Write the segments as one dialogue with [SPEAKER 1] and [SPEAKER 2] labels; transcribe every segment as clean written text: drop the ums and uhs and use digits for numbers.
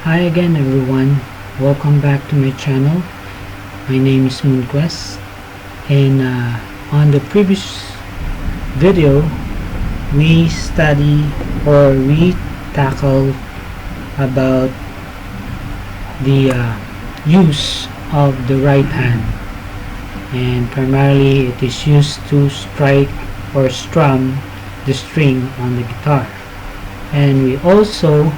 [SPEAKER 1] Hi again everyone, welcome back to my channel. My name is Moonquest, and on the previous video we tackled about the use of the right hand, and primarily it is used to strike or strum the string on the guitar. And we also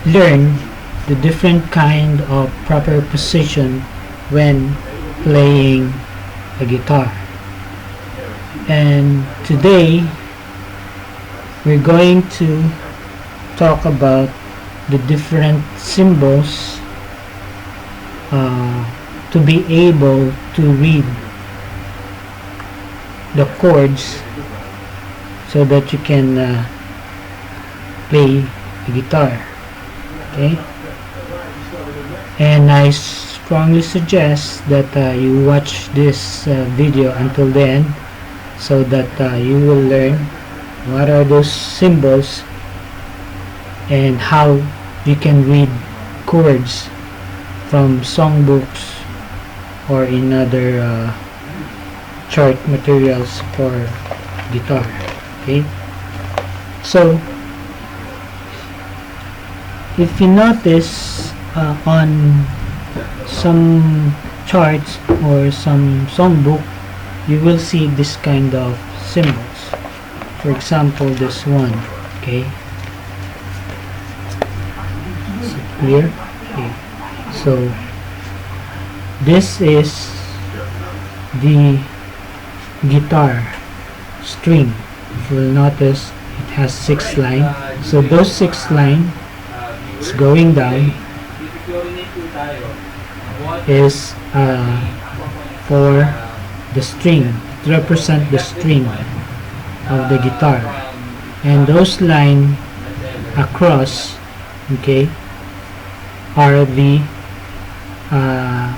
[SPEAKER 1] learn the different kind of proper position when playing a guitar. And today we're going to talk about the different symbols to be able to read the chords so that you can play the guitar. Okay, and I strongly suggest that you watch this video until the end, so that you will learn what are those symbols and how you can read chords from songbooks or in other chart materials for guitar. Okay, so if you notice on some charts or some songbook, you will see this kind of symbols. For example, this one. Okay, is it clear? Okay, so this is the guitar string. If you will notice, it has 6 lines. So those 6 lines going down is for the string. It represents the string of the guitar, and those lines across, okay, are the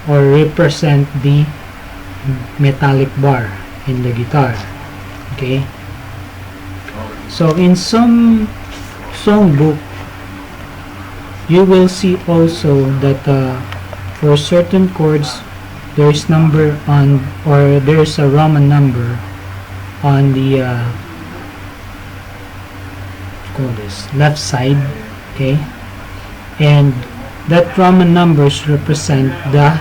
[SPEAKER 1] or represent the metallic bar in the guitar. Okay, so in some songbook you will see also that for certain chords there is number on, or there is a Roman number on the call this left side. Okay, and that Roman numbers represent the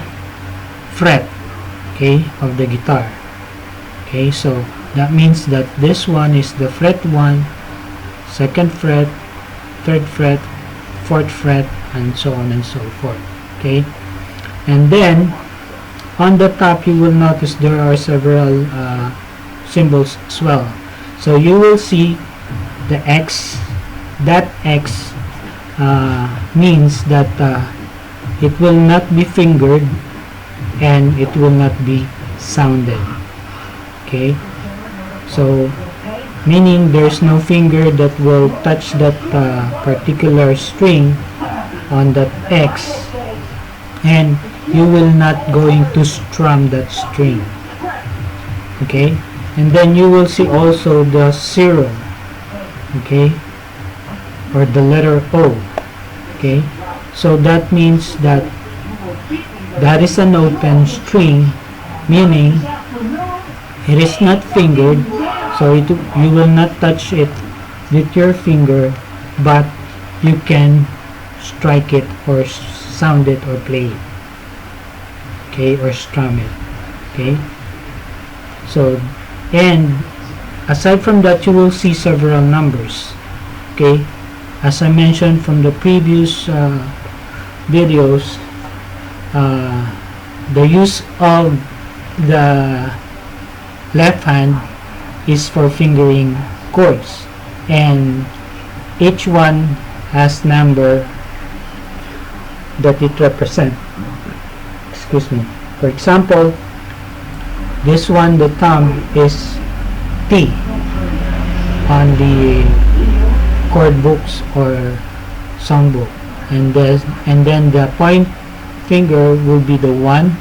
[SPEAKER 1] fret, okay, of the guitar. Okay, so that means that this one is the fret 1, 2nd fret, 3rd fret, 4th fret, and so on and so forth. Okay, and then on the top you will notice there are several symbols as well. So you will see the X. That X means that it will not be fingered and it will not be sounded. Okay, so meaning there's no finger that will touch that particular string on that X, and you will not going to strum that string. Okay, and then you will see also the 0, okay, or the letter O. Okay, so that means that that is an open string, meaning it is not fingered, so you will not touch it with your finger, but you can strike it or sound it or play it. Okay, or strum it. Okay, so, and aside from that you will see several numbers. Okay, as I mentioned from the previous videos, the use of the left hand is for fingering chords, and each one has number that it represents. Excuse me. For example, this one, the thumb is T on the chord books or songbook, and then the point finger will be the 1,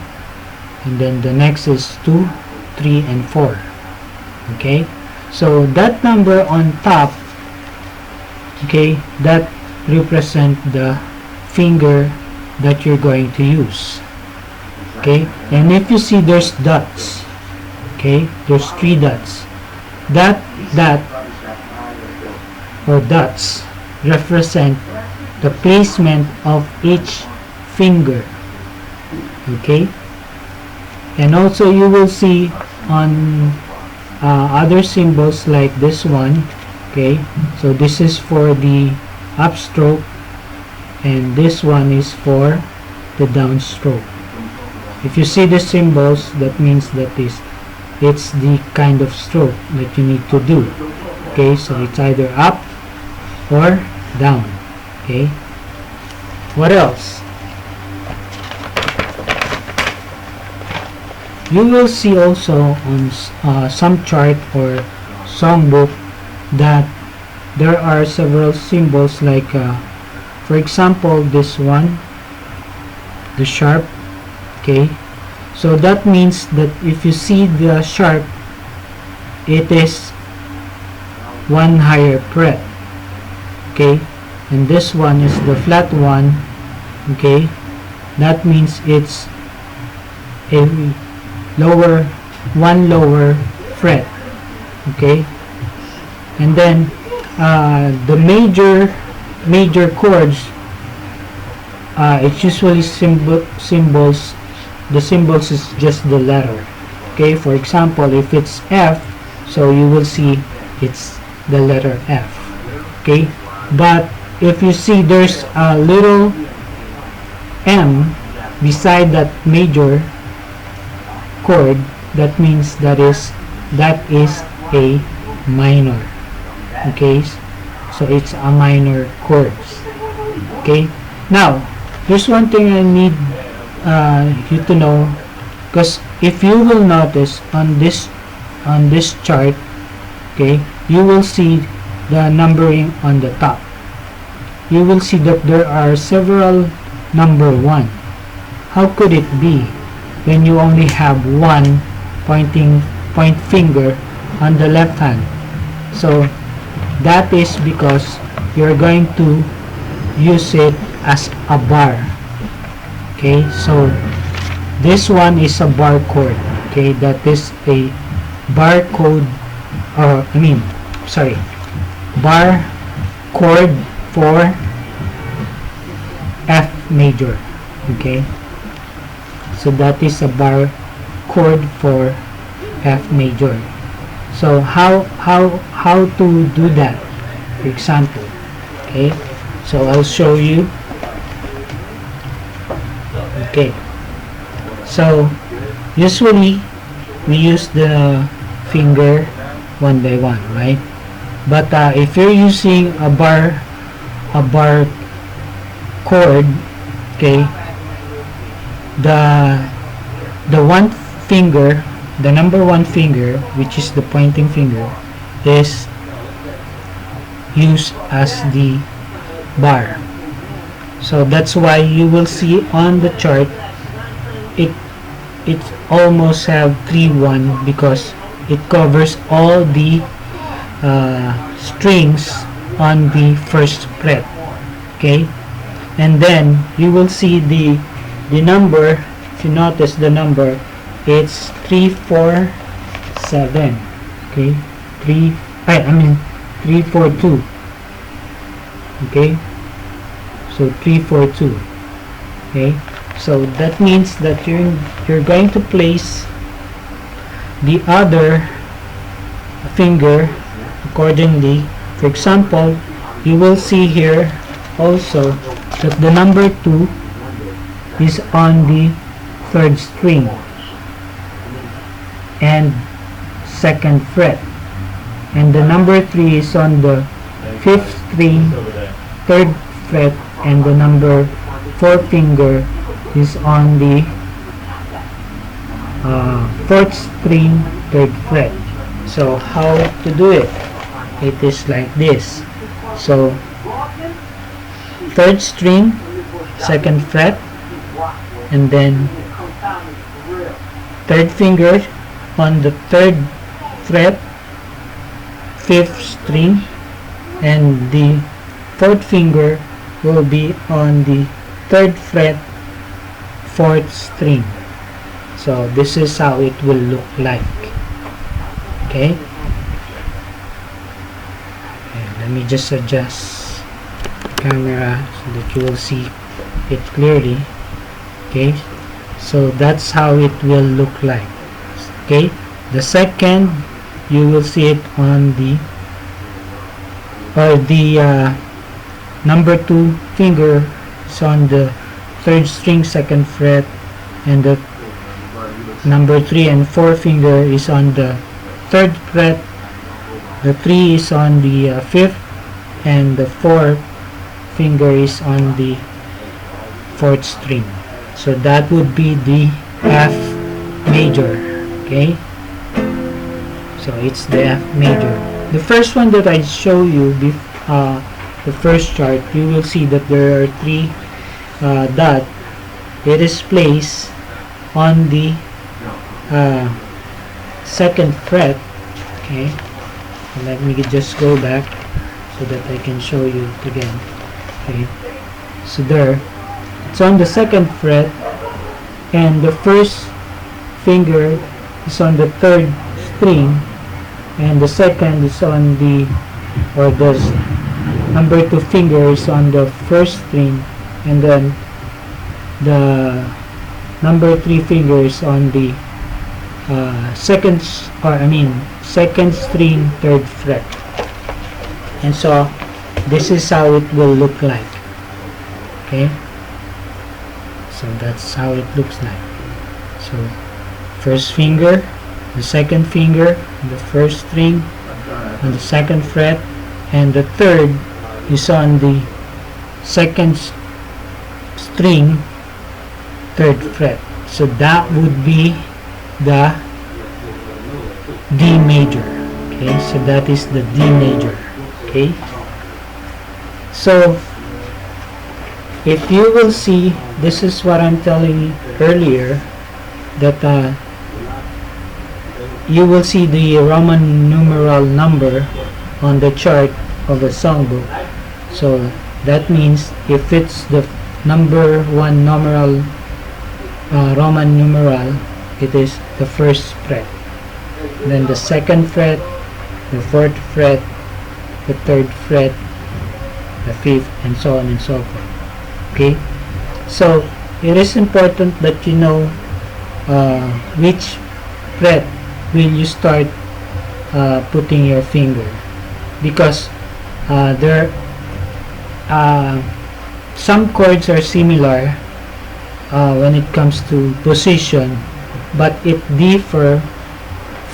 [SPEAKER 1] and then the next is 2, 3, and 4. Okay, so that number on top, okay, that represent the finger that you're going to use. Okay, and if you see there's dots, okay, there's 3 dots. That or dots represent the placement of each finger. Okay, and also you will see on other symbols like this one. Okay, so this is for the upstroke and this one is for the downstroke. If you see the symbols, that means that it's the kind of stroke that you need to do. Okay, so it's either up or down. Okay, what else? You will see also on some chart or songbook that there are several symbols like for example this one, the sharp. Okay, so that means that if you see the sharp, it is one higher fret. Okay, and this one is the flat one. Okay, that means it's a one lower fret. Okay, and then the major chords, it's usually symbols. The symbols is just the letter. Okay, for example, if it's F, so you will see it's the letter F. Okay, but if you see there's a little M beside that major chord, that means that is a minor. Okay, so it's a minor chords. Okay, now there's one thing I need you to know, because if you will notice on this chart, okay, you will see the numbering on the top. You will see that there are several number 1. How could it be when you only have one point finger on the left hand? So that is because you're going to use it as a bar. Okay, so this one is a bar chord. Okay, that is a barcode, or bar chord for F major. Okay, so that is a bar chord for F major. So how to do that? For example, okay, so I'll show you. Okay, so usually we use the finger one by one, right? But if you're using a bar chord, okay, the one finger, the number 1 finger, which is the pointing finger, is used as the bar. So that's why you will see on the chart it almost have 3-1, because it covers all the strings on the first fret. Okay, and then you will see the number. If you notice the number, it's 3 4 7. Okay, 3 4 2. Okay, so 3 4 2. Okay, so that means that you're going to place the other finger accordingly. For example, you will see here also that the number 2 is on the 3rd string and 2nd fret, and the number 3 is on the 5th string, 3rd fret, and the number 4 finger is on the 4th string, 3rd fret. So how to do it? It is like this. So 3rd string, 2nd fret, and then 3rd finger on the 3rd fret, 5th string, and the 4th finger will be on the 3rd fret, 4th string. So this is how it will look like. Okay, and let me just adjust the camera so that you will see it clearly. Okay, so that's how it will look like. Okay, the second, you will see it on the number 2 finger is on the 3rd string, 2nd fret, and the number 3 and 4 finger is on the 3rd fret. The 3 is on the 5th, and the 4 finger is on the 4th string. So that would be the F major. Okay, so it's the F major. The first one that I show you, the first chart, you will see that there are 3 dots. It is placed on the 2nd fret. Okay, and let me just go back so that I can show you it again. Okay, so there, it's on the 2nd fret, and the first finger is on the 3rd string, and the second is on the, or the number 2 finger is on the 1st string, and then the number 3 finger is on the 2nd string, 3rd fret. And so this is how it will look like. Okay, so that's how it looks like. So first finger, the 2nd finger, the 1st string on the 2nd fret, and the 3rd is on the 2nd string, 3rd fret. So that would be the D major. Okay, so that is the D major. Okay, so if you will see, this is what I'm telling you earlier, that you will see the Roman numeral number on the chart of a songbook. So that means if it's the number 1 numeral, Roman numeral, it is the 1st fret, then the 2nd fret, the 4th fret, the 3rd fret, the 5th, and so on and so forth. Okay, so it is important that you know which fret will you start putting your finger, because some chords are similar when it comes to position, but it differ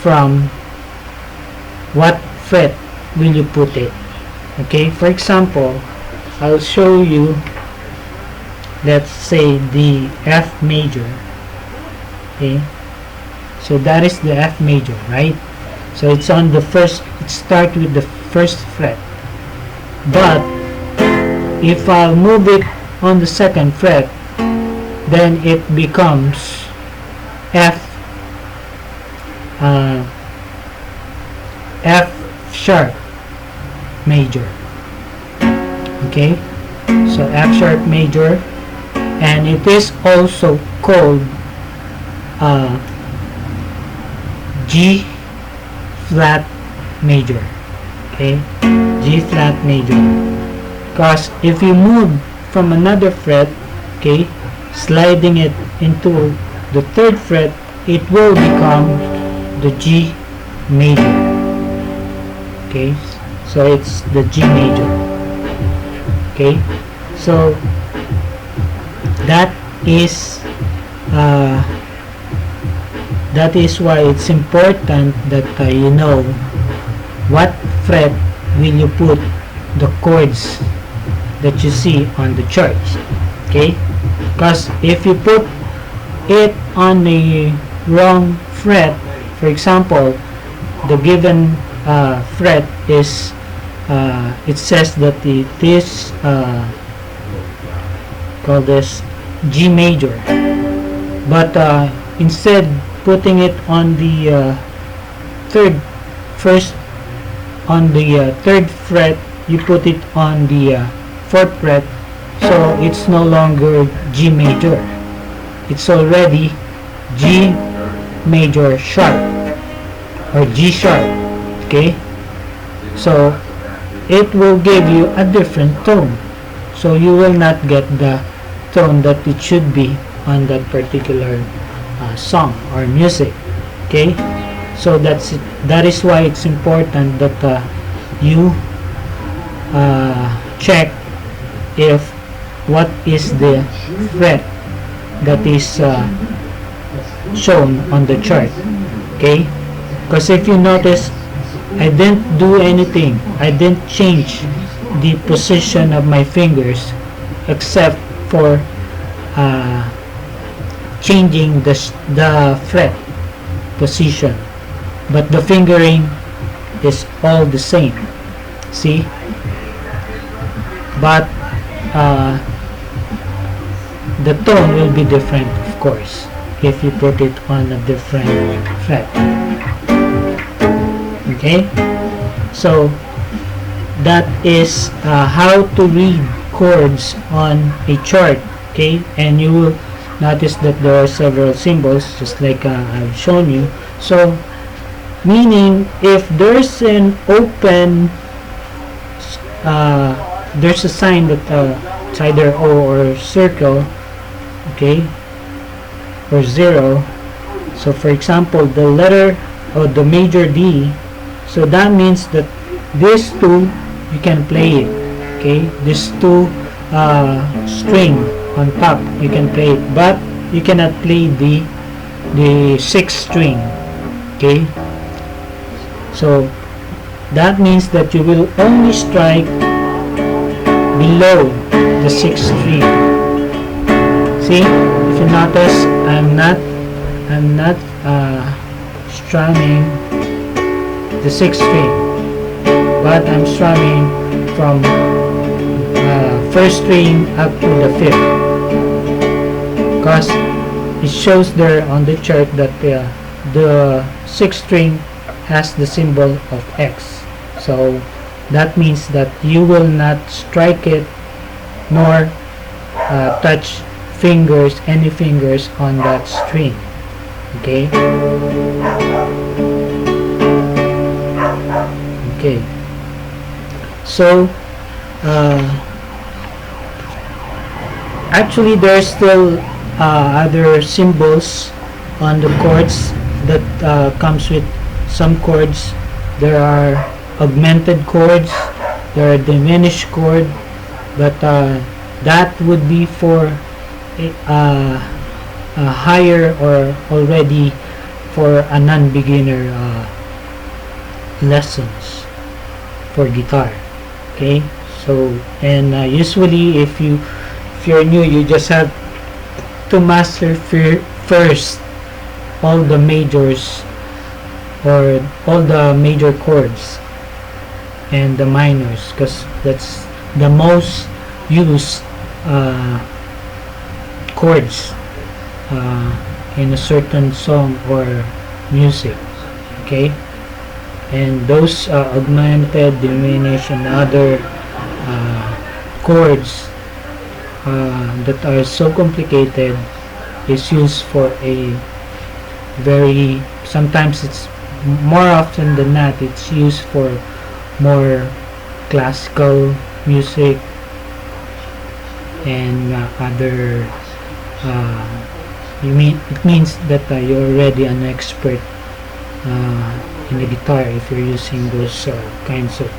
[SPEAKER 1] from what fret will you put it. Okay, for example, I'll show you, let's say the F major. Okay, so that is the F major, right? So it's on the first, it starts with the 1st fret, but if I'll move it on the 2nd fret, then it becomes F sharp major. Okay, so F sharp major, and it is also called G flat major. Okay, G flat major, because if you move from another fret, okay, sliding it into the 3rd fret, it will become the G major. Okay, so it's the G major. Okay, so that is why it's important that you know what fret will you put the chords that you see on the charts. Okay, because if you put it on the wrong fret, for example, the given fret is it says that it is called this G major, but instead putting it on the 3rd fret, you put it on the 4th fret, So it's no longer G major. It's already G major sharp or G sharp. Okay? So it will give you a different tone. So you will not get the tone that it should be on that particular song or music. Okay? So that is why it's important that you check if what is the fret that is shown on the chart. Okay, because if you notice, I didn't do anything, I didn't change the position of my fingers except for changing the fret position, but the fingering is all the same. See, but the tone will be different, of course, if you put it on a different fret. Okay, so that is how to read chords on a chart. Okay, and you will notice that there are several symbols, just like I've shown you. So meaning, if there's an open there's a sign that it's either O or circle, okay, or 0. So for example, the letter or the major D, so that means that these two you can play it. Okay, these two string on top you can play it, but you cannot play the 6th string. Okay, so that means that you will only strike below the 6th string. See, if you notice, I'm not strumming the 6th string, but I'm strumming from 1st string up to the 5th, because it shows there on the chart that the 6th string has the symbol of X. So that means that you will not strike it nor touch any fingers on that string. Okay, okay, so actually there's still other symbols on the chords that comes with some chords. There are augmented chords, there are diminished chord, but that would be for a higher or already for a non-beginner lessons for guitar. Okay, so and usually if you're new, you just have to master first all the majors or all the major chords and the minors, because that's the most used chords in a certain song or music. Okay, and those augmented, diminished, and other chords that are so complicated is used for a very, sometimes it's more often than not, it's used for more classical music and other it means that you're already an expert in the guitar if you're using those kinds of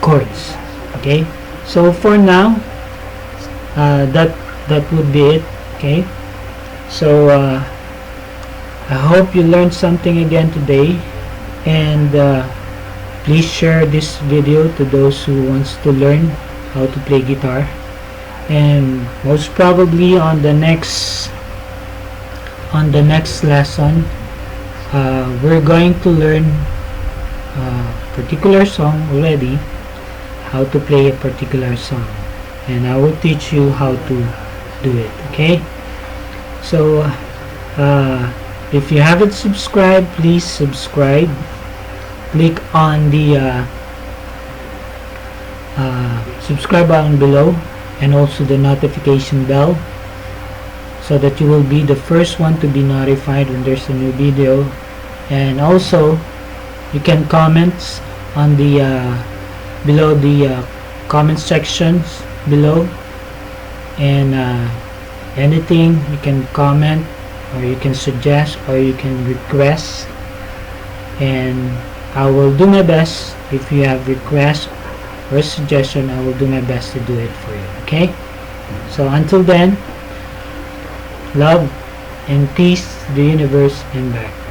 [SPEAKER 1] chords. Okay, so for now that would be it. Okay, so I hope you learned something again today, and please share this video to those who wants to learn how to play guitar. And most probably on the next lesson we're going to learn a particular song already, how to play a particular song, and I will teach you how to do it. Okay, so if you haven't subscribed, please subscribe. Click on the subscribe button below, and also the notification bell, so that you will be the first one to be notified when there's a new video. And also you can comment on the below the comment sections below, and anything you can comment, or you can suggest, or you can request, and I will do my best. If you have requests or suggestion, I will do my best to do it for you. Okay, so until then, love and peace to the universe and back.